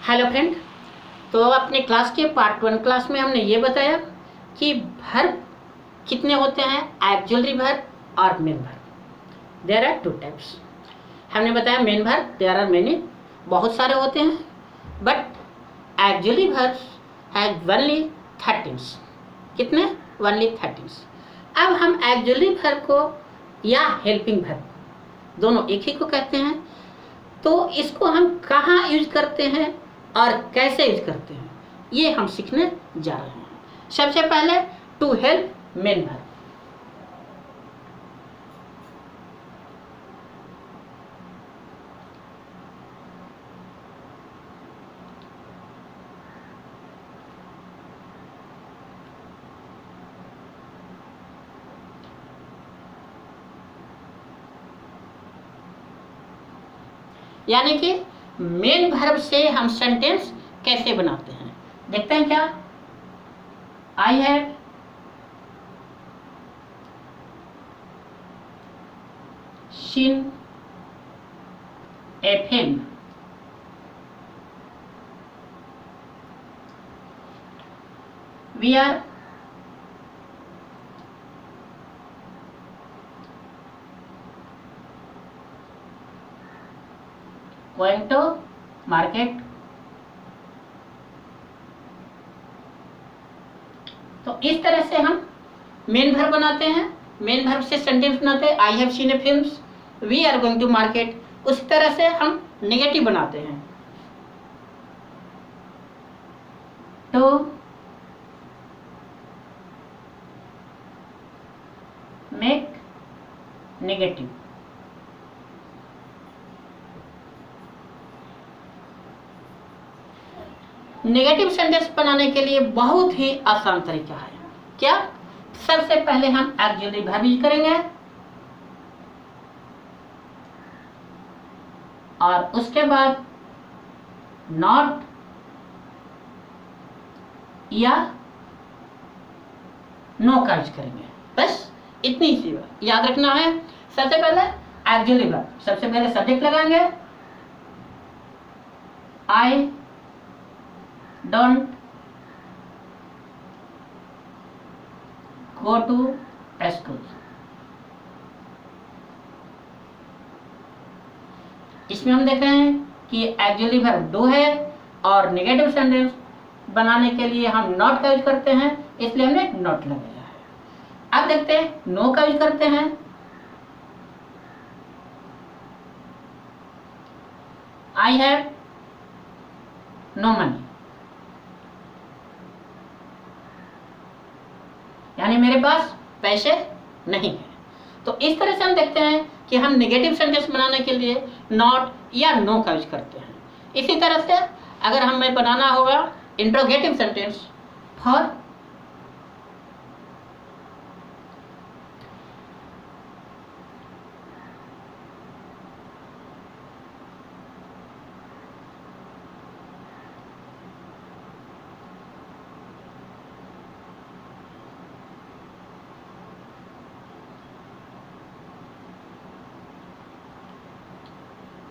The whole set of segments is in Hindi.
Hello friend. तो अपने क्लास के पार्ट 1 क्लास में हमने ये बताया कि वर्ब कितने होते हैं, एक्चुअली वर्ब और main verb. There are 2 types. हमने बताया main verb there are many, बहुत सारे होते हैं, but actually verb has only 13। कितने? ओनली 13। अब हम एक्चुअली वर्ब को या हेल्पिंग वर्ब दोनों एक ही को कहते हैं। तो इसको हम कहाँ यूज करते हैं और कैसे यूज करते हैं, ये हम सीखने जा रहे हैं। सबसे पहले टू हेल्प मेन वर्ब। यानी कि मेन वर्ब से हम सेंटेंस कैसे बनाते हैं, देखते हैं क्या। I have seen a film. We are going to market। तो इस तरह से हम मेन वर्ब बनाते हैं, मेन वर्ब से सेंटेंस बनाते हैं। I have seen a films, we are going to market. उसी तरह से हम नेगेटिव बनाते हैं, तो मेक नेगेटिव। नेगेटिव सेंटेंस बनाने के लिए बहुत ही आसान तरीका है। क्या? सबसे पहले हम एक्चुअली वर्ब यूज करेंगे और उसके बाद नॉट या नो का यूज करेंगे। बस इतनी सी बात याद रखना है। सबसे पहले एक्चुअली वर्ब, सबसे पहले सब्जेक्ट लगाएंगे। आई don't go to school। इसमें हम देख रहे हैं कि एक्चुअली वर्ब 2 है और नेगेटिव सेंटेंस बनाने के लिए हम नॉट का यूज करते हैं, इसलिए हमने नॉट लगाया है। अब देखते हैं नो का यूज करते हैं। आई हैव नो मनी, यानी मेरे पास पैसे नहीं है। तो इस तरह से हम देखते हैं कि हम नेगेटिव सेंटेंस बनाने के लिए नॉट या नो का यूज करते हैं। इसी तरह से अगर हमें बनाना होगा interrogative sentence for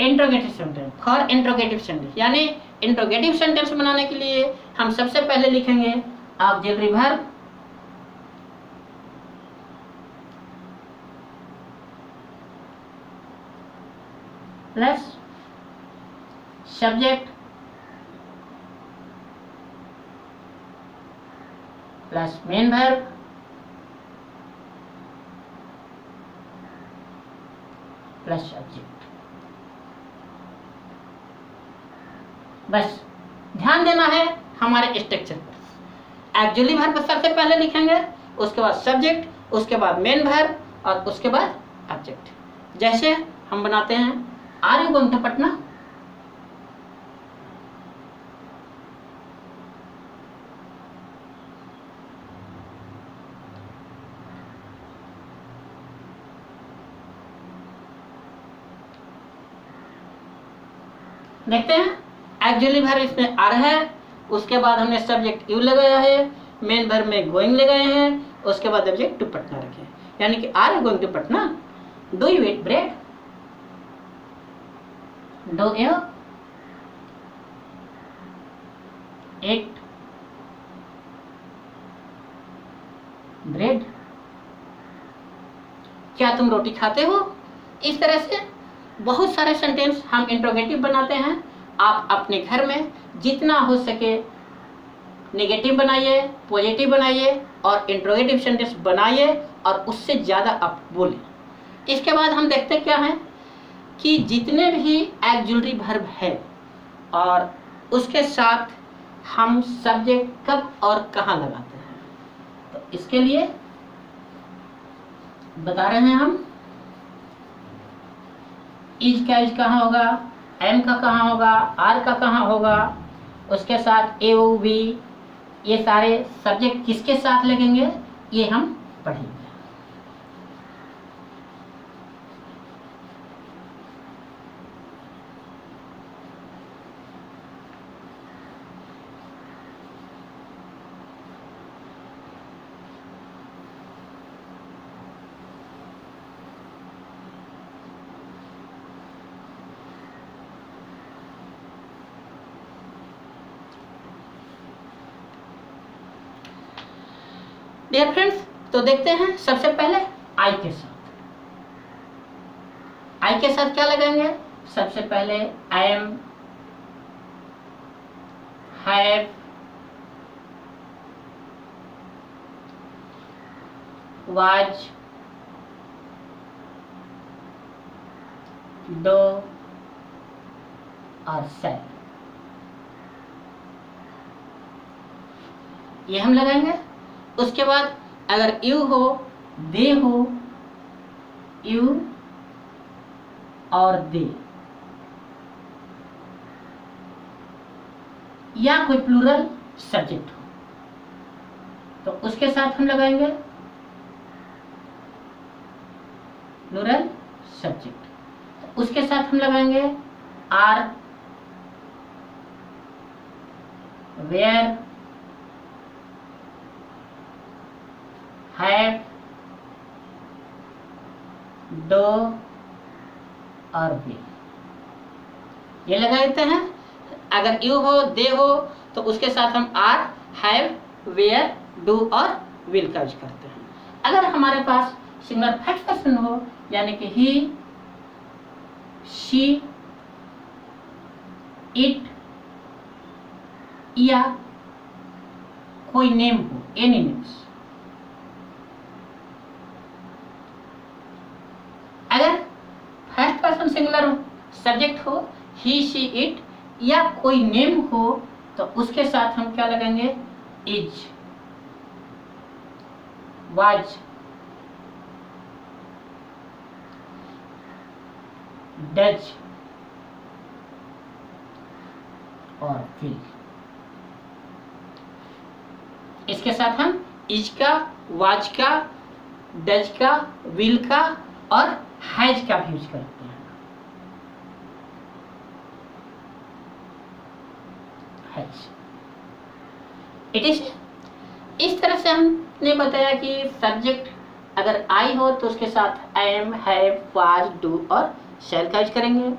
interrogative sentence, for interrogative sentence, यानी इंट्रोगेटिव सेंटेंस बनाने के लिए हम सबसे पहले लिखेंगे auxiliary verb plus subject plus main verb plus subject. बस ध्यान देना है हमारे स्ट्रक्चर पर। एक्चुअली वर्ब सबसे पहले लिखेंगे, उसके बाद सब्जेक्ट, उसके बाद मेन वर्ब और उसके बाद ऑब्जेक्ट। जैसे हम बनाते हैं are you going to Patna. देखते हैं एक्चुअली वर्ब इसमें आर है, उसके बाद हमने सब्जेक्ट यू लगाया है, मेन वर्ब में गोइंग लगाए हैं, उसके बाद ऑब्जेक्ट टू पटना रखे, यानी कि are you going to Patna, do you eat bread, do you eat bread, क्या तुम रोटी खाते हो। इस तरह से बहुत सारे सेंटेंस हम इंट्रोगेटिव बनाते हैं। आप अपने घर में जितना हो सके नेगेटिव बनाइए, पॉजिटिव बनाइए और इंट्रोगेटिव सेंटेंस बनाइए और उससे ज़्यादा आप बोलें। इसके बाद हम देखते क्या है कि जितने भी ऑक्सिलरी वर्ब है और उसके साथ हम सब्जेक्ट कब और कहाँ लगाते हैं, तो इसके लिए बता रहे हैं हम। इज का इज कहाँ होगा, एम का कहाँ होगा, आर का कहाँ होगा, उसके साथ ए ओ बी, ये सारे सब्जेक्ट किसके साथ लगेंगे ये हम पढ़ेंगे। डियर फ्रेंड्स, तो देखते हैं सबसे पहले आई के साथ। आई के साथ क्या लगाएंगे, सबसे पहले एम, हैव, वाज, डू और सेड, ये हम लगाएंगे। उसके बाद अगर यू हो, दे हो, यू और दे, या कोई प्लूरल सब्जेक्ट हो तो उसके साथ हम लगाएंगे प्लूरल सब्जेक्ट। उसके साथ हम लगाएंगे आर, वेयर, हैव, डू और विल, ये लगा देते हैं। अगर यू हो, दे हो तो उसके साथ हम आर, हैव, वेयर, डू और विल का यूज करते हैं। अगर हमारे पास सिंगुलर फर्स्ट पर्सन हो यानी कि ही, शी, इट या कोई नेम हो, एनी नेम्स, अगर फर्स्ट पर्सन सिंगुलर सब्जेक्ट हो ही, शी, इट या कोई नेम हो तो उसके साथ हम क्या लगाएंगे, इज, वाज, डज और विल। इसके साथ हम इज का, वाज का, डज का, विल का और हैज का भी यूज करते हैं। Has, it is. इस तरह से हमने बताया कि सब्जेक्ट अगर आई हो तो उसके साथ एम, हैव, वाज, डू और शैल का यूज करेंगे।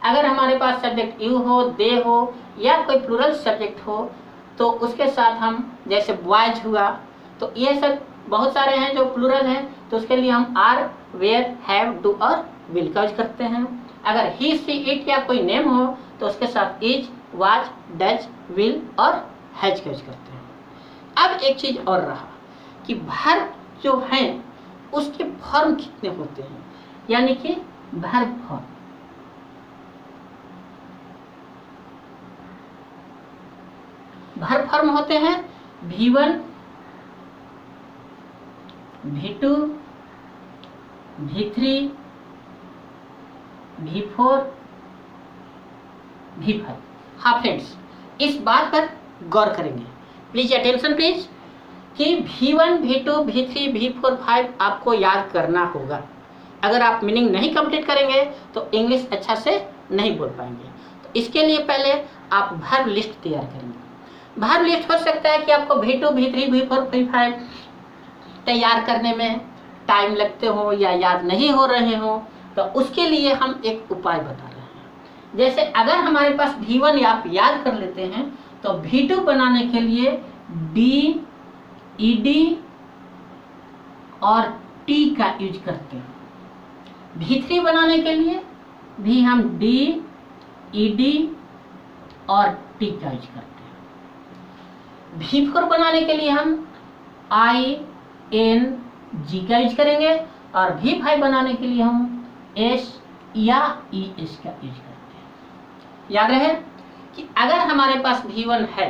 अगर हमारे पास सब्जेक्ट यू हो, दे हो या कोई प्लूरल सब्जेक्ट हो तो उसके साथ हम जैसे बॉयज हुआ, तो ये सब बहुत सारे हैं जो प्लूरल हैं तो उसके लिए हम आर, वेयर, हैव, डू और विल का यूज करते हैं। अगर ही, सी, इट या कोई नेम हो तो उसके साथ इज, वाज, डज, विल और हैज का यूज करते हैं। अब एक चीज और रहा कि वर्ब जो हैं उसके फॉर्म कितने होते हैं, यानी कि वर्ब फॉर्म। वर्ब फॉर्म होते हैं V1, V2, V3, V4, V5। हाँ फ्रेंड्स, इस बात पर गौर करेंगे, प्लीज अटेंशन प्लीज, कि V1, V2, V3, V4, 5 आपको याद करना होगा। अगर आप मीनिंग नहीं कंप्लीट करेंगे तो इंग्लिश अच्छा से नहीं बोल पाएंगे। तो इसके लिए पहले आप वर्ब लिस्ट तैयार करेंगे। वर्ब लिस्ट हो सकता है कि आपको V2, V3, V4, V5 तैयार करने में टाइम लगते हो या याद नहीं हो रहे हो, तो उसके लिए हम एक उपाय बता रहे हैं। जैसे अगर हमारे पास V1 आप याद कर लेते हैं तो V2 बनाने के लिए D, ED और T का यूज करते हैं। V3 बनाने के लिए भी हम D, ED और T का यूज करते हैं। V4 बनाने के लिए हम I, N, G का यूज करेंगे और V5 बनाने के लिए हम S या ES का यूज करते हैं। याद रहे कि अगर हमारे पास V1 है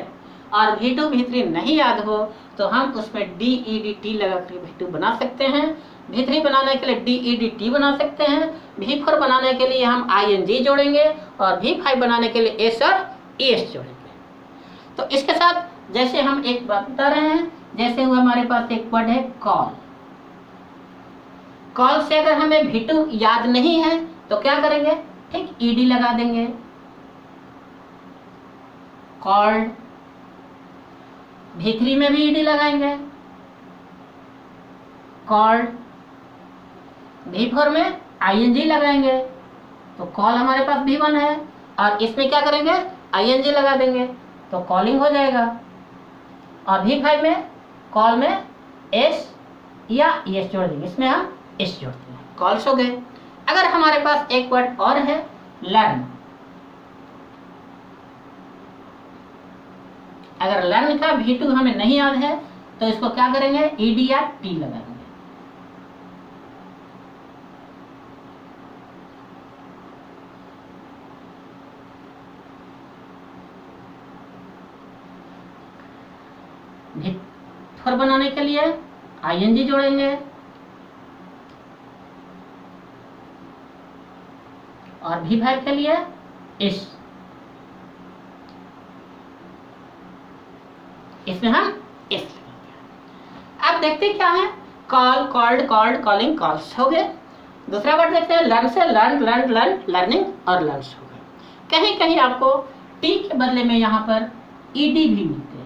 और V2 V3 नहीं याद हो तो हम उसमें D, ED, T लगा कर V2 बना सकते हैं। V3 बनाने के लिए D, ED, T बना सकते हैं। V4 बनाने के लिए हम ING जोड़ेंगे और V5 बनाने के लिए S और ES जोड़ेंगे। तो इसके साथ जैसे हम एक बात बता रहे हैं, जैसे हुआ हमारे पास एक वर्ड है कॉल। कॉल से अगर हमें V2 याद नहीं है तो क्या करेंगे, ठीक ED लगा देंगे, कॉल्ड। V3 में भी ED लगाएंगे, कॉल्ड। V4 में ING लगाएंगे, तो कॉल हमारे पास V1 है और इसमें क्या करेंगे, ING लगा देंगे तो कॉलिंग हो जाएगा। और V5 में कॉल में S या ES जोड़ देंगे, इसमें हम S जोड़ते हैं, कॉल्स हो गए। अगर हमारे पास एक वर्ड और है लर्न, अगर लर्न का V2 हमें नहीं याद है तो इसको क्या करेंगे, ED या T लगाएंगे। V4 बनाने के लिए ING जोड़ेंगे और V5 के लिए S, इसमें हम S लगाएंगे। अब देखते क्या है, call, called, called, calling, calls हो गए। दूसरा वर्ड देखते हैं लर्न से लर्न, लर्न, लर्न, लर्निंग और लर्न्स हो गए। कहीं कहीं आपको T के बदले में यहाँ पर ED भी मिलते हैं।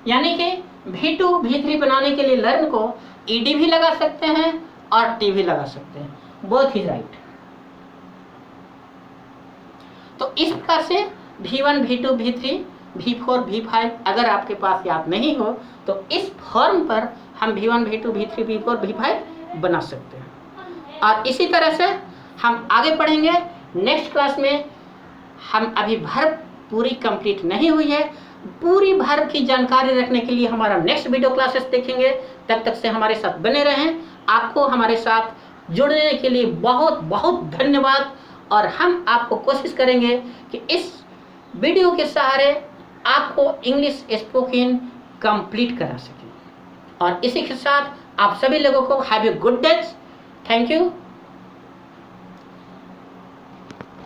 यानी कि V2 V3 बनाने के लिए लर्न को ED भी लगा सकते हैं और T भी लगा सकते हैं, बोथ इज राइट। तो इस प्रकार से V1, V2, V3, V4, V5 अगर आपके पास याद नहीं हो तो इस फॉर्म पर हम V1, V2, V3, V4, V5 बना सकते हैं। और इसी तरह से हम आगे पढ़ेंगे नेक्स्ट क्लास में। हम अभी वर्ब पूरी कंप्लीट नहीं हुई है, पूरी वर्ब की जानकारी रखने के लिए हमारा नेक्स्ट वीडियो क्लासेस देखेंगे। तब तक से हमारे साथ बने रहें। आपको हमारे साथ जुड़ने के लिए बहुत बहुत धन्यवाद। और हम आपको कोशिश करेंगे कि इस वीडियो के सहारे आपको इंग्लिश स्पोकन कंप्लीट करा सकें। और इसी के साथ आप सभी लोगों को have a good day. Thank you.